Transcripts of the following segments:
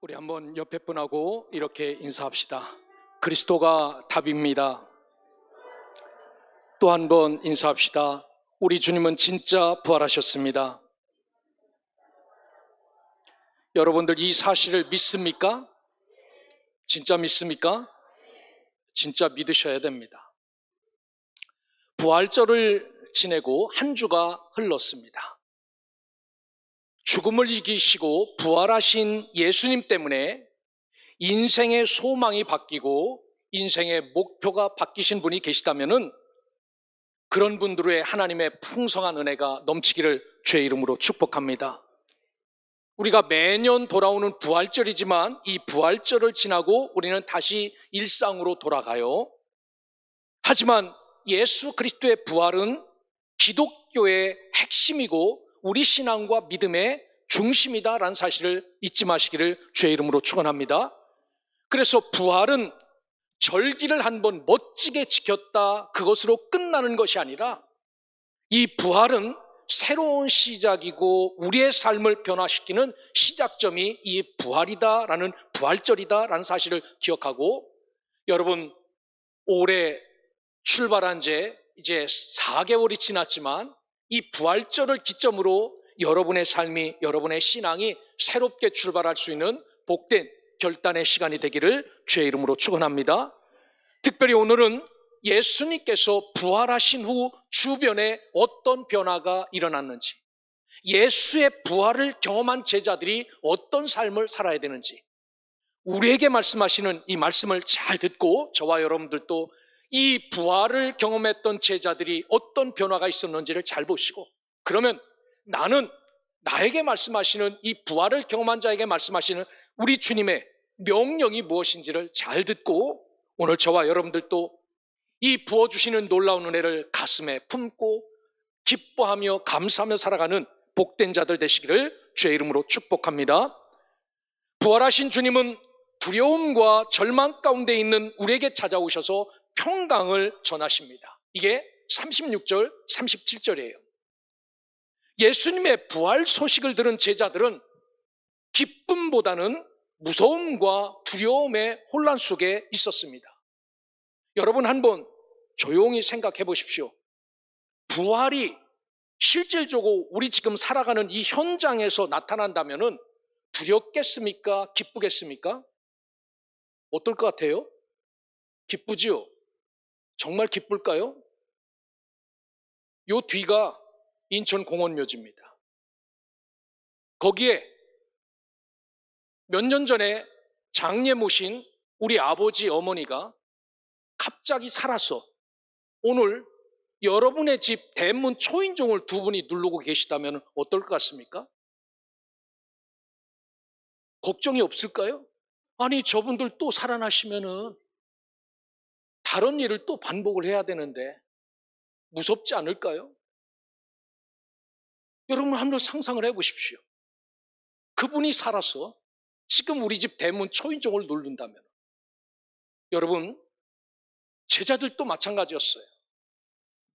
우리 한번 옆에 분하고 이렇게 인사합시다. 그리스도가 답입니다. 또 한 번 인사합시다. 우리 주님은 진짜 부활하셨습니다. 여러분들 이 사실을 믿습니까? 진짜 믿습니까? 진짜 믿으셔야 됩니다. 부활절을 지내고 한 주가 흘렀습니다. 죽음을 이기시고 부활하신 예수님 때문에 인생의 소망이 바뀌고 인생의 목표가 바뀌신 분이 계시다면은 그런 분들의 하나님의 풍성한 은혜가 넘치기를 주의 이름으로 축복합니다. 우리가 매년 돌아오는 부활절이지만 이 부활절을 지나고 우리는 다시 일상으로 돌아가요. 하지만 예수 그리스도의 부활은 기독교의 핵심이고 우리 신앙과 믿음의 중심이다라는 사실을 잊지 마시기를 주의 이름으로 축원합니다. 그래서 부활은 절기를 한번 멋지게 지켰다 그것으로 끝나는 것이 아니라 이 부활은 새로운 시작이고 우리의 삶을 변화시키는 시작점이 이 부활이다라는 부활절이다라는 사실을 기억하고, 여러분 올해 출발한 지 이제 4개월이 지났지만 이 부활절을 기점으로 여러분의 삶이, 여러분의 신앙이 새롭게 출발할 수 있는 복된 결단의 시간이 되기를 주의 이름으로 축원합니다. 특별히 오늘은 예수님께서 부활하신 후 주변에 어떤 변화가 일어났는지, 예수의 부활을 경험한 제자들이 어떤 삶을 살아야 되는지 우리에게 말씀하시는 이 말씀을 잘 듣고 저와 여러분들도 이 부활을 경험했던 제자들이 어떤 변화가 있었는지를 잘 보시고, 그러면 나는 나에게 말씀하시는 이 부활을 경험한 자에게 말씀하시는 우리 주님의 명령이 무엇인지를 잘 듣고 오늘 저와 여러분들도 이 부어주시는 놀라운 은혜를 가슴에 품고 기뻐하며 감사하며 살아가는 복된 자들 되시기를 주의 이름으로 축복합니다. 부활하신 주님은 두려움과 절망 가운데 있는 우리에게 찾아오셔서 평강을 전하십니다. 이게 36절, 37절이에요. 예수님의 부활 소식을 들은 제자들은 기쁨보다는 무서움과 두려움의 혼란 속에 있었습니다. 여러분 한번 조용히 생각해 보십시오. 부활이 실질적으로 우리 지금 살아가는 이 현장에서 나타난다면은 두렵겠습니까? 기쁘겠습니까? 어떨 것 같아요? 기쁘지요? 정말 기쁠까요? 요 뒤가 인천공원묘지입니다. 거기에 몇 년 전에 장례 모신 우리 아버지 어머니가 갑자기 살아서 오늘 여러분의 집 대문 초인종을 두 분이 누르고 계시다면 어떨 것 같습니까? 걱정이 없을까요? 아니 저분들 또 살아나시면은 다른 일을 또 반복을 해야 되는데 무섭지 않을까요? 여러분 한번 상상을 해보십시오. 그분이 살아서 지금 우리 집 대문 초인종을 누른다면, 여러분 제자들도 마찬가지였어요.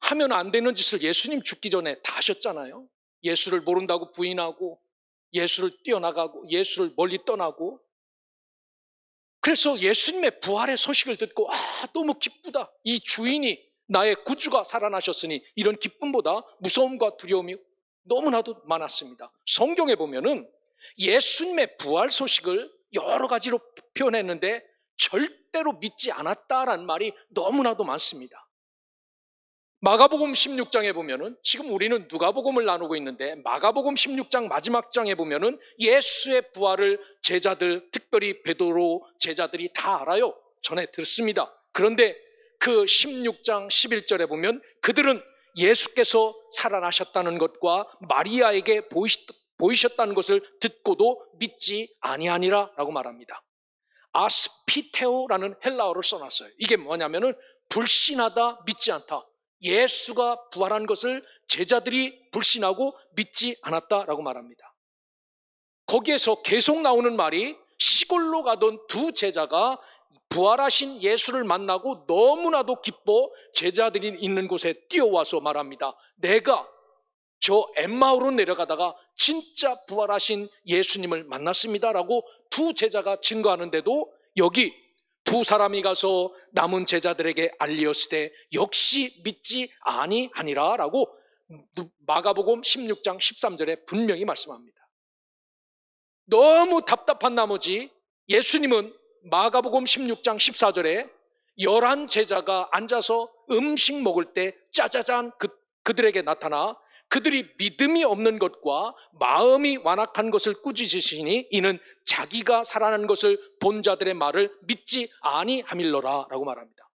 하면 안 되는 짓을 예수님 죽기 전에 다 하셨잖아요. 예수를 모른다고 부인하고 예수를 뛰어나가고 예수를 멀리 떠나고, 그래서 예수님의 부활의 소식을 듣고 너무 기쁘다, 이 주인이 나의 구주가 살아나셨으니, 이런 기쁨보다 무서움과 두려움이 너무나도 많았습니다. 성경에 보면은 예수님의 부활 소식을 여러 가지로 표현했는데 절대로 믿지 않았다라는 말이 너무나도 많습니다. 마가복음 16장에 보면은, 지금 우리는 누가복음을 나누고 있는데 마가복음 16장 마지막 장에 보면은 예수의 부활을 제자들, 특별히 베드로 제자들이 다 알아요. 전해 들었습니다. 그런데 그 16장 11절에 보면 그들은 예수께서 살아나셨다는 것과 마리아에게 보이셨다는 것을 듣고도 믿지 아니하니라 라고 말합니다. 아스피테오라는 헬라어를 써놨어요. 이게 뭐냐면은 불신하다, 믿지 않다. 예수가 부활한 것을 제자들이 불신하고 믿지 않았다라고 말합니다. 거기에서 계속 나오는 말이, 시골로 가던 두 제자가 부활하신 예수를 만나고 너무나도 기뻐 제자들이 있는 곳에 뛰어와서 말합니다. 내가 저 엠마오로 내려가다가 진짜 부활하신 예수님을 만났습니다라고 두 제자가 증거하는데도 여기 두 사람이 가서 남은 제자들에게 알리었을 때 역시 믿지 아니하니라 라고 마가복음 16장 13절에 분명히 말씀합니다. 너무 답답한 나머지 예수님은 마가복음 16장 14절에 11 제자가 앉아서 음식 먹을 때 짜자잔 그들에게 나타나 그들이 믿음이 없는 것과 마음이 완악한 것을 꾸짖으시니 이는 자기가 살아난 것을 본 자들의 말을 믿지 아니함일러라 라고 말합니다.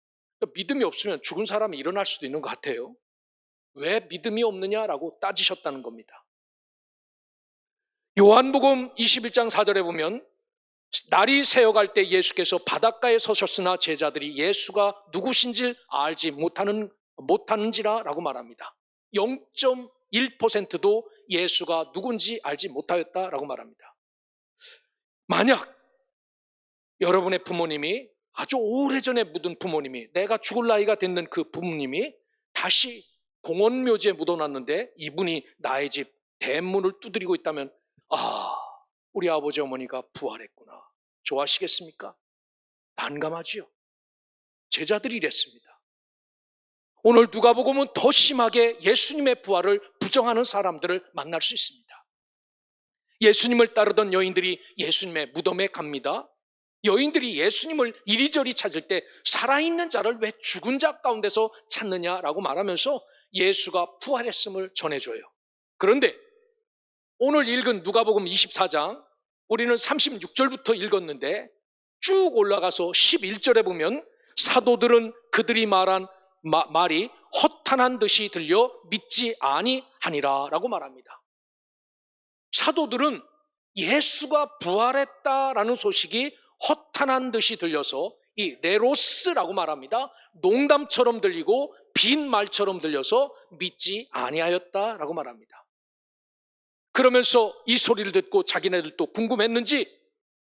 믿음이 없으면 죽은 사람이 일어날 수도 있는 것 같아요. 왜 믿음이 없느냐라고 따지셨다는 겁니다. 요한복음 21장 4절에 보면 날이 새어갈 때 예수께서 바닷가에 서셨으나 제자들이 예수가 누구신지 알지 못하는지라 라고 말합니다. 0.1%도 예수가 누군지 알지 못하였다라고 말합니다. 만약 여러분의 부모님이 아주 오래전에 묻은 부모님이 내가 죽을 나이가 됐는 그 부모님이 다시 공원묘지에 묻어놨는데 이분이 나의 집 대문을 두드리고 있다면 우리 아버지 어머니가 부활했구나. 좋아하시겠습니까? 난감하지요. 제자들이 이랬습니다. 오늘 누가복음은 더 심하게 예수님의 부활을 부정하는 사람들을 만날 수 있습니다. 예수님을 따르던 여인들이 예수님의 무덤에 갑니다. 여인들이 예수님을 이리저리 찾을 때 살아있는 자를 왜 죽은 자 가운데서 찾느냐라고 말하면서 예수가 부활했음을 전해줘요. 그런데 오늘 읽은 누가복음 24장 우리는 36절부터 읽었는데 쭉 올라가서 11절에 보면 사도들은 그들이 말한 말이 허탄한 듯이 들려 믿지 아니하니라 라고 말합니다. 사도들은 예수가 부활했다라는 소식이 허탄한 듯이 들려서 이 레로스라고 말합니다. 농담처럼 들리고 빈 말처럼 들려서 믿지 아니하였다라고 말합니다. 그러면서 이 소리를 듣고 자기네들도 궁금했는지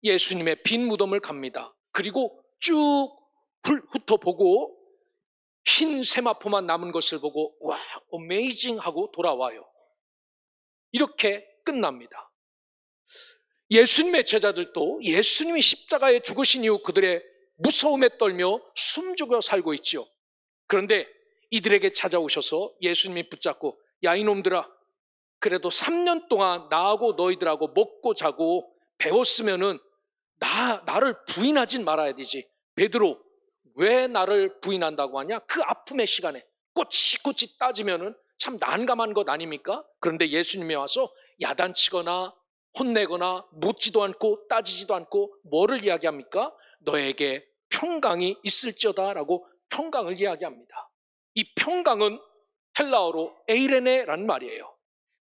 예수님의 빈 무덤을 갑니다. 그리고 쭉 훑어보고 흰 세마포만 남은 것을 보고 와, 어메이징 하고 돌아와요. 이렇게 끝납니다. 예수님의 제자들도 예수님이 십자가에 죽으신 이후 그들의 무서움에 떨며 숨죽여 살고 있지요. 그런데 이들에게 찾아오셔서 예수님이 붙잡고 야 이놈들아 그래도 3년 동안 나하고 너희들하고 먹고 자고 배웠으면은 나를 부인하진 말아야 되지. 베드로 왜 나를 부인한다고 하냐? 그 아픔의 시간에 꼬치꼬치 따지면은 참 난감한 것 아닙니까? 그런데 예수님이 와서 야단치거나 혼내거나 묻지도 않고 따지지도 않고 뭐를 이야기합니까? 너에게 평강이 있을지어다라고 평강을 이야기합니다. 이 평강은 헬라어로 에이레네라는 말이에요.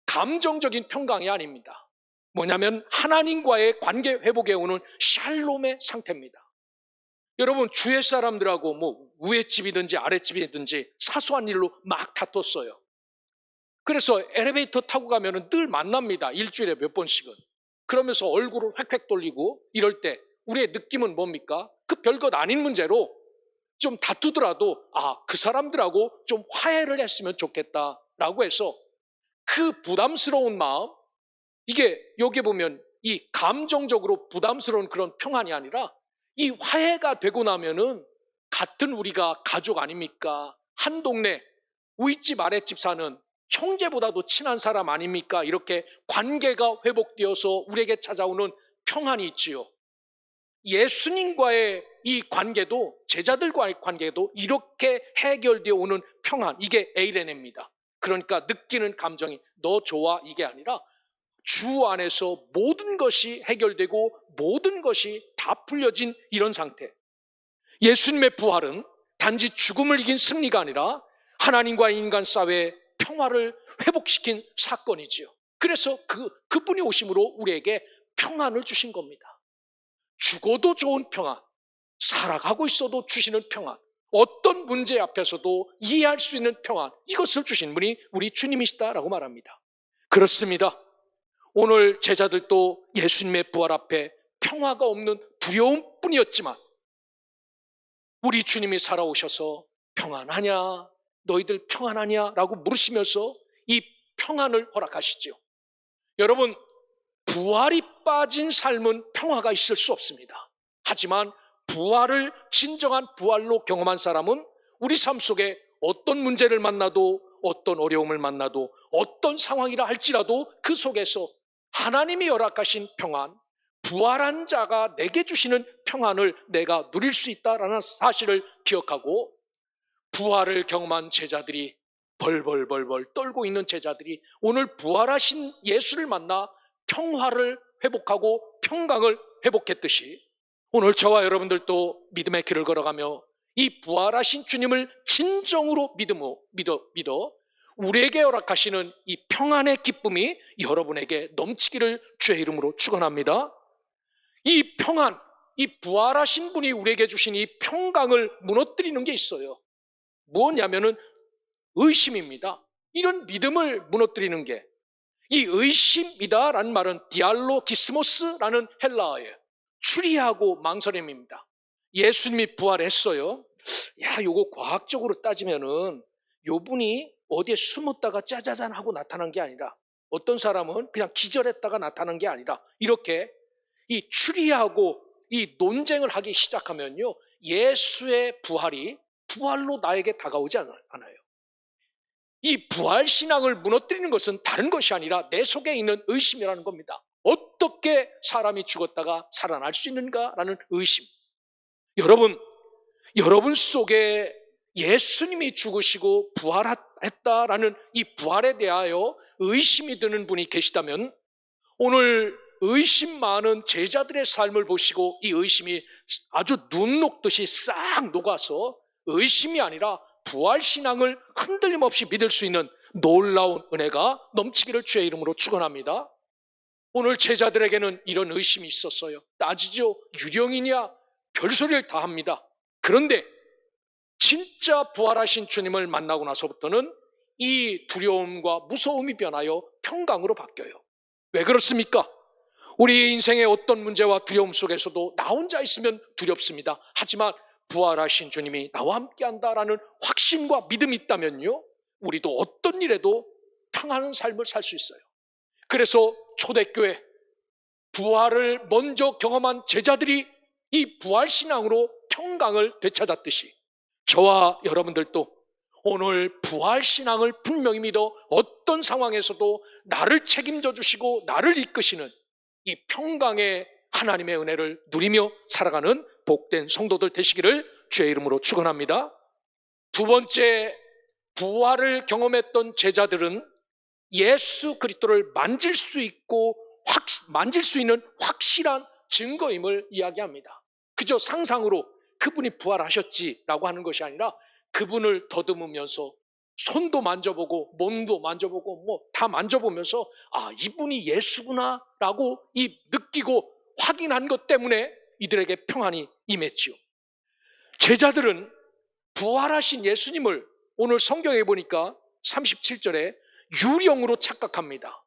감정적인 평강이 아닙니다. 뭐냐면 하나님과의 관계 회복에 오는 샬롬의 상태입니다. 여러분 주위 사람들하고 뭐 위에 집이든지 아랫집이든지 사소한 일로 막 다퉜어요. 그래서 엘리베이터 타고 가면 늘 만납니다. 일주일에 몇 번씩은. 그러면서 얼굴을 획획 돌리고 이럴 때 우리의 느낌은 뭡니까? 그 별것 아닌 문제로 좀 다투더라도 그 사람들하고 좀 화해를 했으면 좋겠다라고 해서 그 부담스러운 마음, 이게 여기 보면 이 감정적으로 부담스러운 그런 평안이 아니라 이 화해가 되고 나면은 같은 우리가 가족 아닙니까? 한 동네 윗집 아랫집 사는 형제보다도 친한 사람 아닙니까? 이렇게 관계가 회복되어서 우리에게 찾아오는 평안이 있지요. 예수님과의 이 관계도 제자들과의 관계도 이렇게 해결되어 오는 평안, 이게 에이레네입니다. 그러니까 느끼는 감정이 너 좋아 이게 아니라 주 안에서 모든 것이 해결되고 모든 것이 다 풀려진 이런 상태. 예수님의 부활은 단지 죽음을 이긴 승리가 아니라 하나님과 인간 사회의 평화를 회복시킨 사건이지요. 그래서 그분이 오심으로 우리에게 평안을 주신 겁니다. 죽어도 좋은 평안, 살아가고 있어도 주시는 평안, 어떤 문제 앞에서도 이해할 수 있는 평안, 이것을 주신 분이 우리 주님이시다라고 말합니다. 그렇습니다. 오늘 제자들도 예수님의 부활 앞에 평화가 없는 두려움 뿐이었지만 우리 주님이 살아오셔서 평안하냐? 너희들 평안하냐? 라고 물으시면서 이 평안을 허락하시죠. 여러분, 부활이 빠진 삶은 평화가 있을 수 없습니다. 하지만 부활을 진정한 부활로 경험한 사람은 우리 삶 속에 어떤 문제를 만나도, 어떤 어려움을 만나도, 어떤 상황이라 할지라도 그 속에서 하나님이 허락하신 평안, 부활한 자가 내게 주시는 평안을 내가 누릴 수 있다라는 사실을 기억하고, 부활을 경험한 제자들이, 벌벌벌벌 떨고 있는 제자들이 오늘 부활하신 예수를 만나 평화를 회복하고 평강을 회복했듯이, 오늘 저와 여러분들도 믿음의 길을 걸어가며 이 부활하신 주님을 진정으로 믿어 우리에게 허락하시는 이 평안의 기쁨이 여러분에게 넘치기를 주의 이름으로 축원합니다. 이 평안, 이 부활하신 분이 우리에게 주신 이 평강을 무너뜨리는 게 있어요. 뭐냐면은 의심입니다. 이런 믿음을 무너뜨리는 게, 이 의심이다라는 말은 디알로기스모스라는 헬라어예요. 추리하고 망설임입니다. 예수님이 부활했어요. 요거 과학적으로 따지면은 요 분이 어디에 숨었다가 짜자잔 하고 나타난 게 아니라, 어떤 사람은 그냥 기절했다가 나타난 게 아니라, 이렇게 이 추리하고 이 논쟁을 하기 시작하면요, 예수의 부활이 부활로 나에게 다가오지 않아요. 이 부활신앙을 무너뜨리는 것은 다른 것이 아니라 내 속에 있는 의심이라는 겁니다. 어떻게 사람이 죽었다가 살아날 수 있는가라는 의심. 여러분 속에 예수님이 죽으시고 부활했다라는 이 부활에 대하여 의심이 드는 분이 계시다면, 오늘 의심 많은 제자들의 삶을 보시고 이 의심이 아주 눈 녹듯이 싹 녹아서 의심이 아니라 부활신앙을 흔들림 없이 믿을 수 있는 놀라운 은혜가 넘치기를 주의 이름으로 축원합니다. 오늘 제자들에게는 이런 의심이 있었어요. 따지죠. 유령이냐? 별소리를 다 합니다. 그런데 진짜 부활하신 주님을 만나고 나서부터는 이 두려움과 무서움이 변하여 평강으로 바뀌어요. 왜 그렇습니까? 우리 인생의 어떤 문제와 두려움 속에서도 나 혼자 있으면 두렵습니다. 하지만 부활하신 주님이 나와 함께한다라는 확신과 믿음이 있다면요, 우리도 어떤 일에도 평안한 삶을 살 수 있어요. 그래서 초대교회 부활을 먼저 경험한 제자들이 이 부활신앙으로 평강을 되찾았듯이, 저와 여러분들도 오늘 부활신앙을 분명히 믿어 어떤 상황에서도 나를 책임져 주시고 나를 이끄시는 이 평강의 하나님의 은혜를 누리며 살아가는 복된 성도들 되시기를 주의 이름으로 축원합니다. 두 번째, 부활을 경험했던 제자들은 예수 그리스도를 만질 수 있는 확실한 증거임을 이야기합니다. 그저 상상으로 그분이 부활하셨지라고 하는 것이 아니라 그분을 더듬으면서 손도 만져보고 몸도 만져보고 다 만져보면서 이분이 예수구나라고 느끼고 확인한 것 때문에 이들에게 평안이 임했지요. 제자들은 부활하신 예수님을 오늘 성경에 보니까 37절에 유령으로 착각합니다.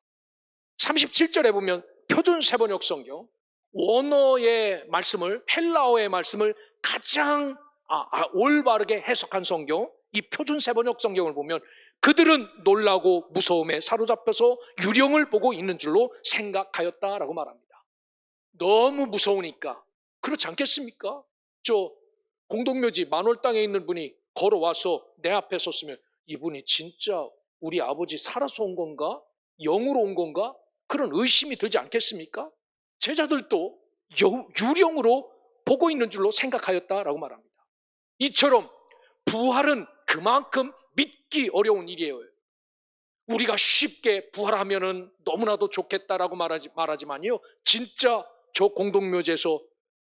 37절에 보면 표준 세번역 성경, 원어의 말씀을, 헬라어의 말씀을 가장 올바르게 해석한 성경, 이 표준 세번역 성경을 보면 그들은 놀라고 무서움에 사로잡혀서 유령을 보고 있는 줄로 생각하였다라고 말합니다. 너무 무서우니까. 그렇지 않겠습니까? 저 공동묘지 만월당에 있는 분이 걸어와서 내 앞에 섰으면 이분이 진짜 우리 아버지 살아서 온 건가? 영으로 온 건가? 그런 의심이 들지 않겠습니까? 제자들도 유령으로 보고 있는 줄로 생각하였다라고 말합니다. 이처럼 부활은 그만큼 믿기 어려운 일이에요. 우리가 쉽게 부활하면은 너무나도 좋겠다라고 말하지만요, 진짜 저 공동묘지에서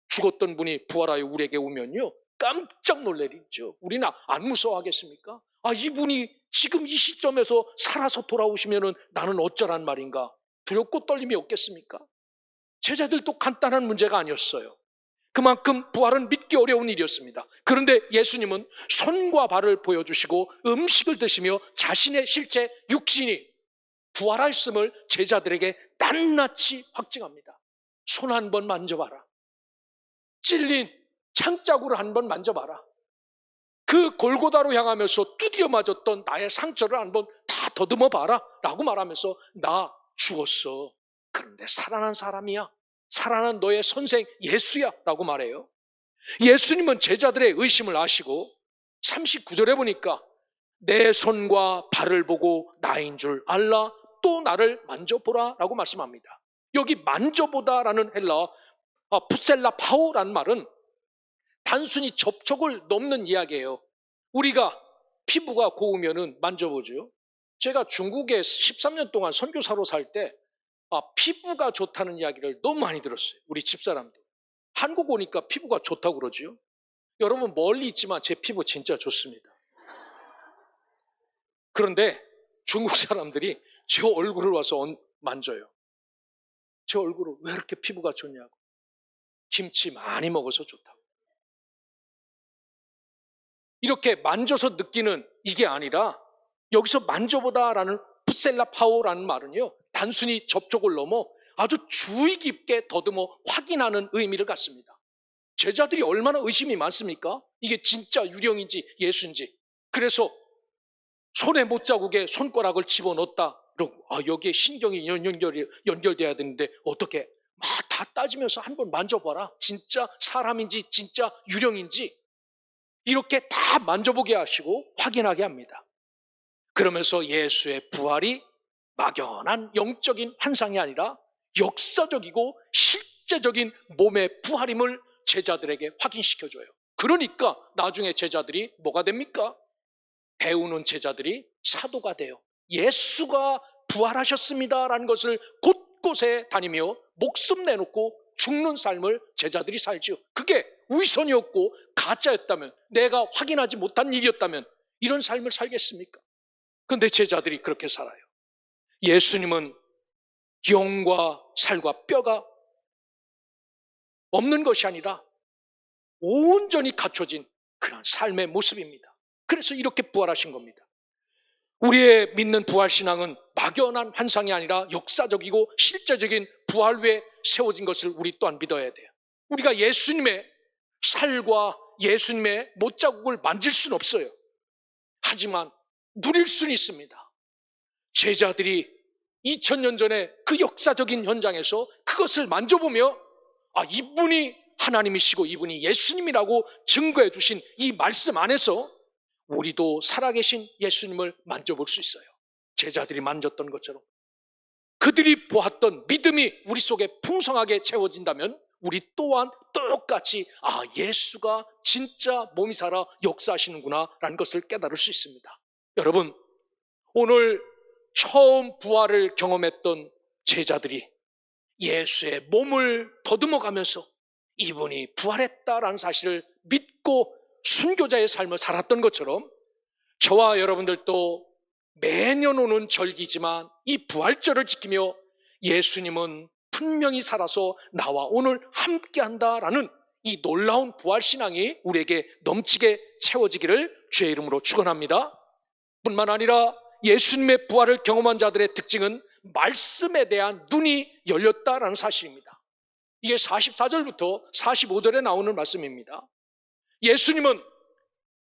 죽었던 분이 부활하여 우리에게 오면요, 깜짝 놀랄 일이죠. 우리는 안 무서워하겠습니까? 이분이 지금 이 시점에서 살아서 돌아오시면은 나는 어쩌란 말인가? 두렵고 떨림이 없겠습니까? 제자들도 간단한 문제가 아니었어요. 그만큼 부활은 믿기 어려운 일이었습니다. 그런데 예수님은 손과 발을 보여주시고 음식을 드시며 자신의 실제 육신이 부활하였음을 제자들에게 낱낱이 확증합니다. 손 한번 만져봐라. 찔린 창자국을 한번 만져봐라. 그 골고다로 향하면서 두드려 맞았던 나의 상처를 한번 다 더듬어 봐라 라고 말하면서 나 죽었어. 그런데 살아난 사람이야. 살아난 너의 선생 예수야 라고 말해요. 예수님은 제자들의 의심을 아시고 39절에 보니까 내 손과 발을 보고 나인 줄 알라, 또 나를 만져보라 라고 말씀합니다. 여기 만져보다라는 헬라 푸셀라 파오라는 말은 단순히 접촉을 넘는 이야기예요. 우리가 피부가 고우면은 만져보죠. 제가 중국에 13년 동안 선교사로 살 때 피부가 좋다는 이야기를 너무 많이 들었어요. 우리 집사람들. 한국 오니까 피부가 좋다고 그러죠. 여러분 멀리 있지만 제 피부 진짜 좋습니다. 그런데 중국 사람들이 제 얼굴을 와서 만져요. 제 얼굴을 왜 이렇게 피부가 좋냐고. 김치 많이 먹어서 좋다고. 이렇게 만져서 느끼는 이게 아니라 여기서 만져보다라는 푸셀라 파오라는 말은요, 단순히 접촉을 넘어 아주 주의 깊게 더듬어 확인하는 의미를 갖습니다. 제자들이 얼마나 의심이 많습니까? 이게 진짜 유령인지 예수인지. 그래서 손에 못자국에 손가락을 집어넣었다. 그러고 여기에 신경이 연결돼야 되는데 어떻게 막 다 따지면서 한번 만져봐라. 진짜 사람인지 진짜 유령인지 이렇게 다 만져보게 하시고 확인하게 합니다. 그러면서 예수의 부활이 막연한 영적인 환상이 아니라 역사적이고 실제적인 몸의 부활임을 제자들에게 확인시켜줘요. 그러니까 나중에 제자들이 뭐가 됩니까? 배우는 제자들이 사도가 돼요. 예수가 부활하셨습니다라는 것을 곳곳에 다니며 목숨 내놓고 죽는 삶을 제자들이 살지요. 그게 위선이었고 가짜였다면, 내가 확인하지 못한 일이었다면 이런 삶을 살겠습니까? 그런데 제자들이 그렇게 살아요. 예수님은 영과 살과 뼈가 없는 것이 아니라 온전히 갖춰진 그런 삶의 모습입니다. 그래서 이렇게 부활하신 겁니다. 우리의 믿는 부활신앙은 막연한 환상이 아니라 역사적이고 실제적인 부활 후에 세워진 것을 우리 또한 믿어야 돼요. 우리가 예수님의 살과 예수님의 못자국을 만질 수는 없어요. 하지만 누릴 수는 있습니다. 제자들이 2000년 전에 그 역사적인 현장에서 그것을 만져보며 이분이 하나님이시고 이분이 예수님이라고 증거해 주신 이 말씀 안에서 우리도 살아계신 예수님을 만져볼 수 있어요. 제자들이 만졌던 것처럼 그들이 보았던 믿음이 우리 속에 풍성하게 채워진다면 우리 또한 똑같이 예수가 진짜 몸이 살아 역사하시는구나 라는 것을 깨달을 수 있습니다. 여러분, 오늘 처음 부활을 경험했던 제자들이 예수의 몸을 더듬어가면서 이분이 부활했다라는 사실을 믿고 순교자의 삶을 살았던 것처럼 저와 여러분들도 매년 오는 절기지만 이 부활절을 지키며 예수님은 분명히 살아서 나와 오늘 함께한다라는 이 놀라운 부활신앙이 우리에게 넘치게 채워지기를 주의 이름으로 축원합니다. 뿐만 아니라 예수님의 부활을 경험한 자들의 특징은 말씀에 대한 눈이 열렸다라는 사실입니다. 이게 44절부터 45절에 나오는 말씀입니다. 예수님은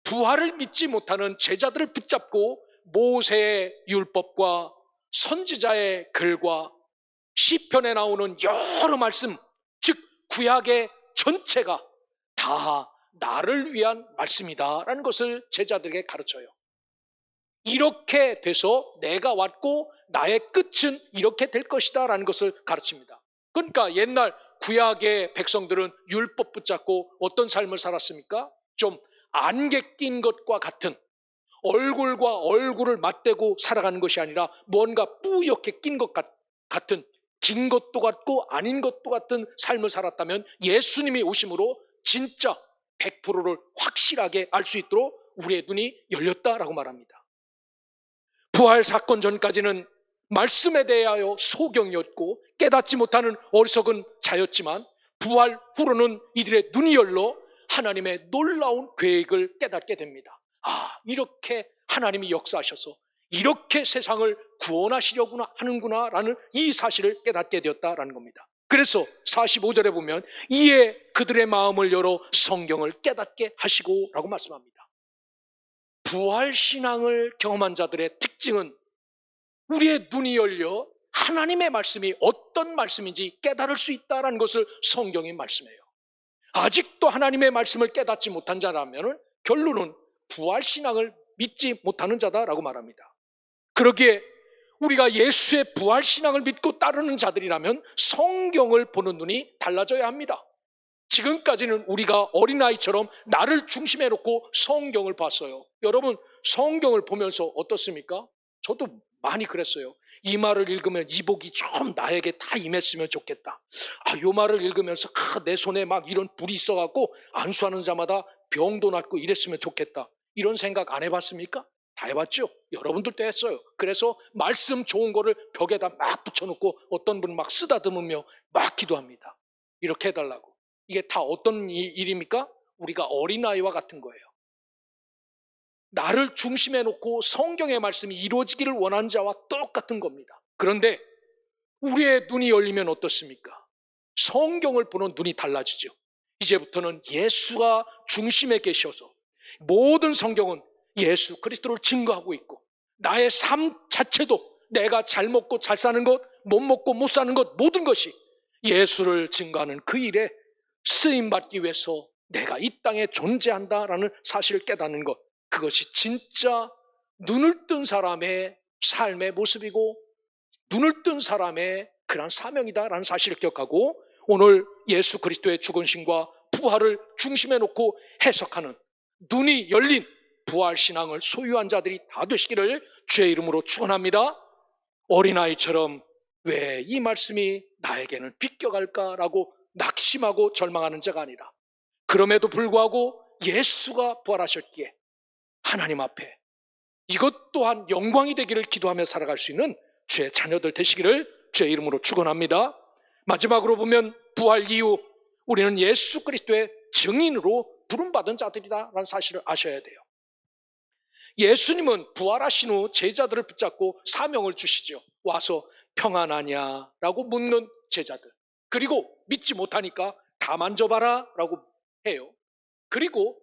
부활을 믿지 못하는 제자들을 붙잡고 모세의 율법과 선지자의 글과 시편에 나오는 여러 말씀, 즉 구약의 전체가 다 나를 위한 말씀이다라는 것을 제자들에게 가르쳐요. 이렇게 돼서 내가 왔고 나의 끝은 이렇게 될 것이다 라는 것을 가르칩니다. 그러니까 옛날 구약의 백성들은 율법 붙잡고 어떤 삶을 살았습니까? 좀 안개 낀 것과 같은, 얼굴과 얼굴을 맞대고 살아가는 것이 아니라 뭔가 뿌옇게 낀 것 같은, 긴 것도 같고 아닌 것도 같은 삶을 살았다면 예수님이 오심으로 진짜 100%를 확실하게 알 수 있도록 우리의 눈이 열렸다라고 말합니다. 부활 사건 전까지는 말씀에 대하여 소경이었고 깨닫지 못하는 어리석은 자였지만 부활 후로는 이들의 눈이 열려 하나님의 놀라운 계획을 깨닫게 됩니다. 이렇게 하나님이 역사하셔서 이렇게 세상을 구원하시려구나 하는구나 라는 이 사실을 깨닫게 되었다라는 겁니다. 그래서 45절에 보면 이에 그들의 마음을 열어 성경을 깨닫게 하시고 라고 말씀합니다. 부활신앙을 경험한 자들의 특징은 우리의 눈이 열려 하나님의 말씀이 어떤 말씀인지 깨달을 수 있다는 것을 성경이 말씀해요. 아직도 하나님의 말씀을 깨닫지 못한 자라면 결론은 부활신앙을 믿지 못하는 자다라고 말합니다. 그러기에 우리가 예수의 부활신앙을 믿고 따르는 자들이라면 성경을 보는 눈이 달라져야 합니다. 지금까지는 우리가 어린아이처럼 나를 중심에 놓고 성경을 봤어요. 여러분, 성경을 보면서 어떻습니까? 저도 많이 그랬어요. 이 말을 읽으면 이 복이 좀 나에게 다 임했으면 좋겠다. 요 말을 읽으면서 내 손에 막 이런 불이 있어갖고 안수하는 자마다 병도 낫고 이랬으면 좋겠다. 이런 생각 안 해봤습니까? 다 해봤죠? 여러분들도 했어요. 그래서 말씀 좋은 거를 벽에다 막 붙여놓고 어떤 분은 막 쓰다듬으며 막 기도합니다. 이렇게 해달라고. 이게 다 어떤 일입니까? 우리가 어린아이와 같은 거예요. 나를 중심에 놓고 성경의 말씀이 이루어지기를 원하는 자와 똑같은 겁니다. 그런데 우리의 눈이 열리면 어떻습니까? 성경을 보는 눈이 달라지죠. 이제부터는 예수가 중심에 계셔서 모든 성경은 예수 그리스도를 증거하고 있고 나의 삶 자체도 내가 잘 먹고 잘 사는 것, 못 먹고 못 사는 것 모든 것이 예수를 증거하는 그 일에 쓰임받기 위해서 내가 이 땅에 존재한다라는 사실을 깨닫는 것, 그것이 진짜 눈을 뜬 사람의 삶의 모습이고 눈을 뜬 사람의 그런 사명이다라는 사실을 기억하고 오늘 예수 그리스도의 죽으심과 부활을 중심에 놓고 해석하는 눈이 열린 부활신앙을 소유한 자들이 다 되시기를 주의 이름으로 축원합니다. 어린아이처럼 왜 이 말씀이 나에게는 비껴갈까라고 낙심하고 절망하는 자가 아니라 그럼에도 불구하고 예수가 부활하셨기에 하나님 앞에 이것 또한 영광이 되기를 기도하며 살아갈 수 있는 주의 자녀들 되시기를 주의 이름으로 축원합니다. 마지막으로 보면 부활 이후 우리는 예수 그리스도의 증인으로 부름받은 자들이다라는 사실을 아셔야 돼요. 예수님은 부활하신 후 제자들을 붙잡고 사명을 주시죠. 와서 평안하냐? 라고 묻는 제자들. 그리고 믿지 못하니까 다 만져봐라 라고 해요. 그리고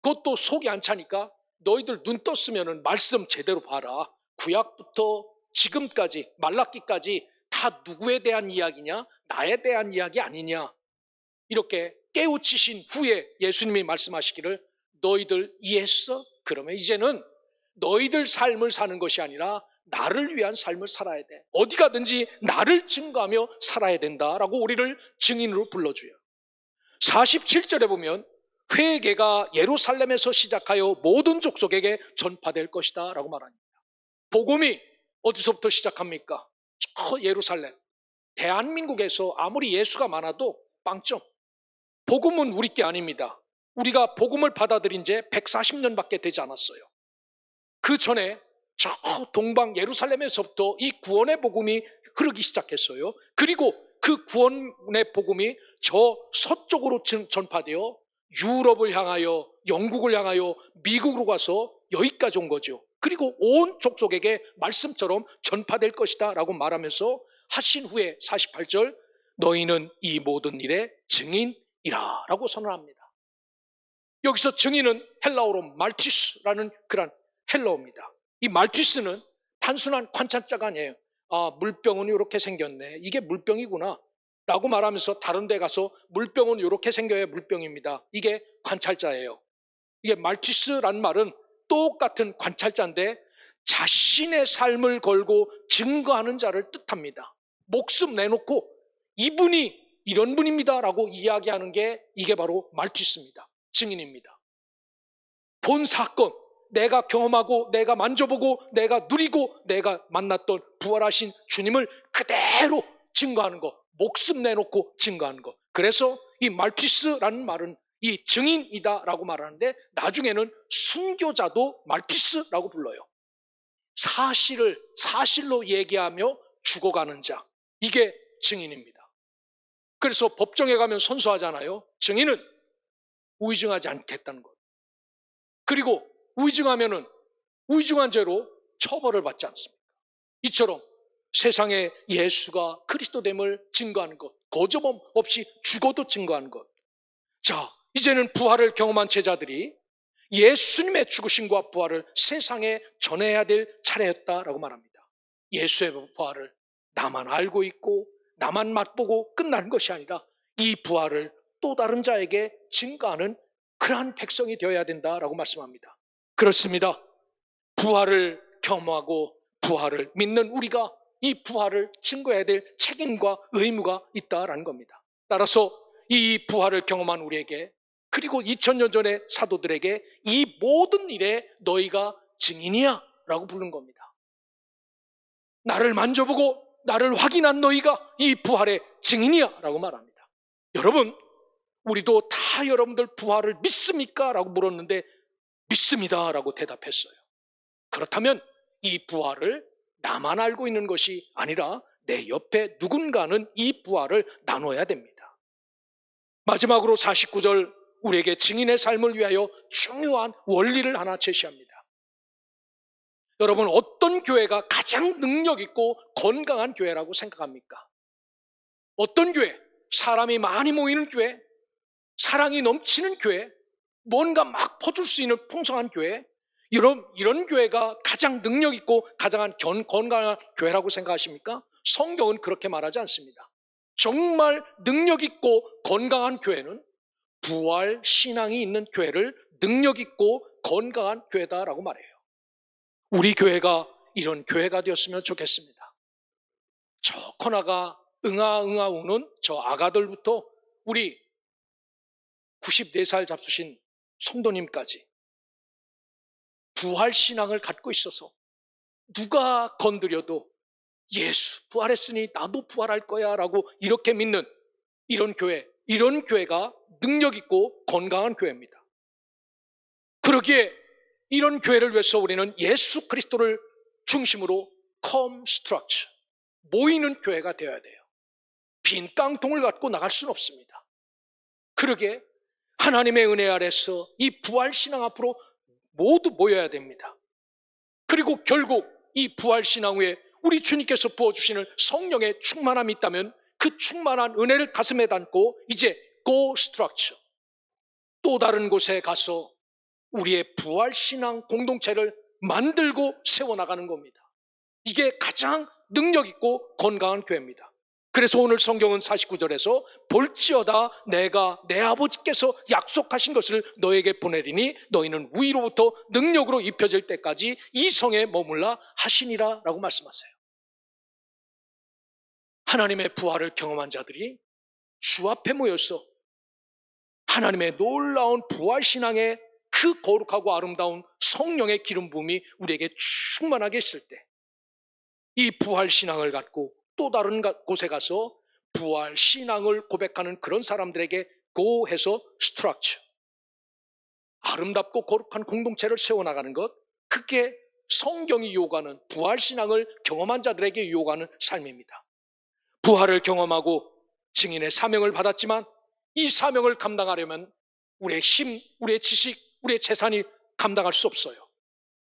그것도 속이 안 차니까 너희들 눈 떴으면 말씀 제대로 봐라. 구약부터 지금까지 말라기까지 다 누구에 대한 이야기냐? 나에 대한 이야기 아니냐? 이렇게 깨우치신 후에 예수님이 말씀하시기를 너희들 이해했어? 그러면 이제는 너희들 삶을 사는 것이 아니라 나를 위한 삶을 살아야 돼. 어디 가든지 나를 증거하며 살아야 된다라고 우리를 증인으로 불러줘요. 47절에 보면 회개가 예루살렘에서 시작하여 모든 족속에게 전파될 것이다 라고 말합니다. 복음이 어디서부터 시작합니까? 저 예루살렘. 대한민국에서 아무리 예수가 많아도 빵점. 복음은 우리 게 아닙니다. 우리가 복음을 받아들인 지 140년밖에 되지 않았어요. 그 전에 저 동방 예루살렘에서부터 이 구원의 복음이 흐르기 시작했어요. 그리고 그 구원의 복음이 저 서쪽으로 전파되어 유럽을 향하여 영국을 향하여 미국으로 가서 여기까지 온 거죠. 그리고 온 족속에게 말씀처럼 전파될 것이다 라고 말하면서 하신 후에 48절 너희는 이 모든 일의 증인이라 라고 선언합니다. 여기서 증인은 헬라어로 말티스라는 그런 헬라어입니다. 이 말티스는 단순한 관찰자가 아니에요. 물병은 이렇게 생겼네. 이게 물병이구나 라고 말하면서 다른 데 가서 물병은 이렇게 생겨야 물병입니다. 이게 관찰자예요. 이게 말티스라는 말은 똑같은 관찰자인데 자신의 삶을 걸고 증거하는 자를 뜻합니다. 목숨 내놓고 이분이 이런 분입니다 라고 이야기하는 게 이게 바로 말티스입니다. 증인입니다. 본 사건, 내가 경험하고 내가 만져보고 내가 누리고 내가 만났던 부활하신 주님을 그대로 증거하는 것, 목숨 내놓고 증거하는 것. 그래서 이 말티스라는 말은 이 증인이다라고 말하는데 나중에는 순교자도 말티스라고 불러요. 사실로 얘기하며 죽어가는 자, 이게 증인입니다. 그래서 법정에 가면 선서하잖아요. 증인은 위증하지 않겠다는 것. 그리고 위증하면은 위증한 죄로 처벌을 받지 않습니까? 이처럼 세상에 예수가 그리스도됨을 증거하는 것, 거저먹 없이 죽어도 증거하는 것. 자, 이제는 부활을 경험한 제자들이 예수님의 죽으심과 부활을 세상에 전해야 될 차례였다라고 말합니다. 예수의 부활을 나만 알고 있고 나만 맛보고 끝나는 것이 아니라 이 부활을 또 다른 자에게 증거하는 그러한 백성이 되어야 된다라고 말씀합니다. 그렇습니다. 부활을 경험하고 부활을 믿는 우리가 이 부활을 증거해야 될 책임과 의무가 있다라는 겁니다. 따라서 이 부활을 경험한 우리에게, 그리고 2000년 전의 사도들에게 이 모든 일에 너희가 증인이야 라고 부른 겁니다. 나를 만져보고 나를 확인한 너희가 이 부활의 증인이야 라고 말합니다. 여러분, 우리도 다 여러분들 부활을 믿습니까? 라고 물었는데 믿습니다 라고 대답했어요. 그렇다면 이 부활을 나만 알고 있는 것이 아니라 내 옆에 누군가는 이 부활을 나눠야 됩니다. 마지막으로 49절, 우리에게 증인의 삶을 위하여 중요한 원리를 하나 제시합니다. 여러분, 어떤 교회가 가장 능력 있고 건강한 교회라고 생각합니까? 어떤 교회? 사람이 많이 모이는 교회? 사랑이 넘치는 교회? 뭔가 막 퍼줄 수 있는 풍성한 교회? 이런 교회가 가장 능력 있고 가장 건강한 교회라고 생각하십니까? 성경은 그렇게 말하지 않습니다. 정말 능력 있고 건강한 교회는 부활 신앙이 있는 교회를 능력 있고 건강한 교회다라고 말해요. 우리 교회가 이런 교회가 되었으면 좋겠습니다. 저 코나가 응아응아 우는 저 아가들부터 우리 94살 잡수신 성도님까지 부활 신앙을 갖고 있어서 누가 건드려도 예수 부활했으니 나도 부활할 거야 라고 이렇게 믿는 이런 교회가 능력 있고 건강한 교회입니다. 그러기에 이런 교회를 위해서 우리는 예수 그리스도를 중심으로 come structure, 모이는 교회가 되어야 돼요. 빈 깡통을 갖고 나갈 수는 없습니다. 그러기에 하나님의 은혜 아래서 이 부활신앙 앞으로 모두 모여야 됩니다. 그리고 결국 이 부활신앙 후에 우리 주님께서 부어주시는 성령의 충만함이 있다면 그 충만한 은혜를 가슴에 담고 이제 go structure, 또 다른 곳에 가서 우리의 부활신앙 공동체를 만들고 세워나가는 겁니다. 이게 가장 능력 있고 건강한 교회입니다. 그래서 오늘 성경은 49절에서 볼지어다 내가 내 아버지께서 약속하신 것을 너에게 보내리니 너희는 위로부터 능력으로 입혀질 때까지 이 성에 머물라 하시니라 라고 말씀하세요. 하나님의 부활을 경험한 자들이 주 앞에 모여서 하나님의 놀라운 부활신앙의 그 거룩하고 아름다운 성령의 기름 부음이 우리에게 충만하게 있을 때 이 부활신앙을 갖고 또 다른 곳에 가서 부활신앙을 고백하는 그런 사람들에게 go 해서 structure, 아름답고 거룩한 공동체를 세워나가는 것, 그게 성경이 요구하는 부활신앙을 경험한 자들에게 요구하는 삶입니다. 부활을 경험하고 증인의 사명을 받았지만 이 사명을 감당하려면 우리의 힘, 우리의 지식, 우리의 재산이 감당할 수 없어요.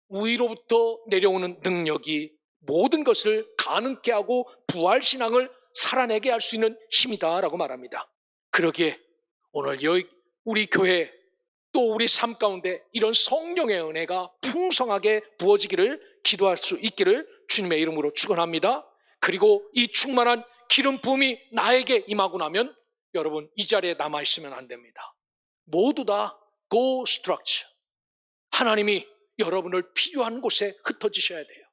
위로부터 내려오는 능력이 모든 것을 가능케 하고 부활신앙을 살아내게 할 수 있는 힘이다라고 말합니다. 그러기에 오늘 우리 교회 또 우리 삶 가운데 이런 성령의 은혜가 풍성하게 부어지기를 기도할 수 있기를 주님의 이름으로 축원합니다. 그리고 이 충만한 기름 부음이 나에게 임하고 나면 여러분 이 자리에 남아있으면 안 됩니다. 모두 다 go structure, 하나님이 여러분을 필요한 곳에 흩어지셔야 돼요.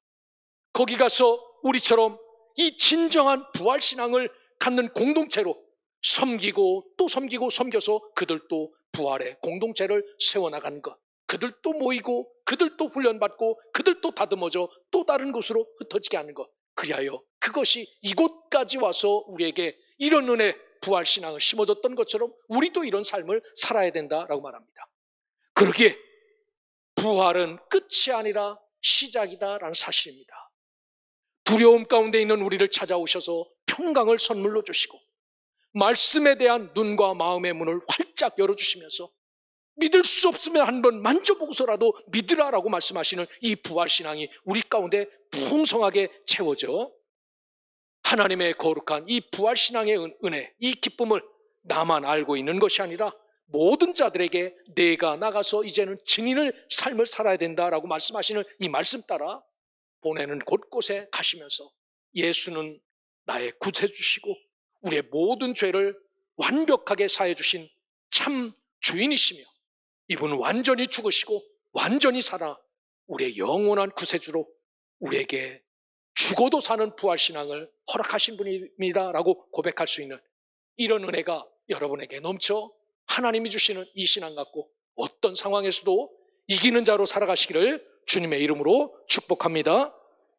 거기 가서 우리처럼 이 진정한 부활신앙을 갖는 공동체로 섬기고 또 섬기고 섬겨서 그들도 부활의 공동체를 세워나가는 것, 그들도 모이고 그들도 훈련받고 그들도 다듬어져 또 다른 곳으로 흩어지게 하는 것, 그리하여 그것이 이곳까지 와서 우리에게 이런 은혜 부활신앙을 심어줬던 것처럼 우리도 이런 삶을 살아야 된다라고 말합니다. 그러기에 부활은 끝이 아니라 시작이다라는 사실입니다. 두려움 가운데 있는 우리를 찾아오셔서 평강을 선물로 주시고 말씀에 대한 눈과 마음의 문을 활짝 열어주시면서 믿을 수 없으면 한번 만져보고서라도 믿으라라고 말씀하시는 이 부활신앙이 우리 가운데 풍성하게 채워져 하나님의 거룩한 이 부활신앙의 은혜, 이 기쁨을 나만 알고 있는 것이 아니라 모든 자들에게 내가 나가서 이제는 증인의 삶을 살아야 된다라고 말씀하시는 이 말씀 따라 보내는 곳곳에 가시면서 예수는 나의 구세주시고 우리의 모든 죄를 완벽하게 사해 주신 참 주인이시며 이분은 완전히 죽으시고 완전히 살아 우리의 영원한 구세주로 우리에게 죽어도 사는 부활신앙을 허락하신 분입니다 라고 고백할 수 있는 이런 은혜가 여러분에게 넘쳐 하나님이 주시는 이 신앙 갖고 어떤 상황에서도 이기는 자로 살아가시기를 주님의 이름으로 축복합니다.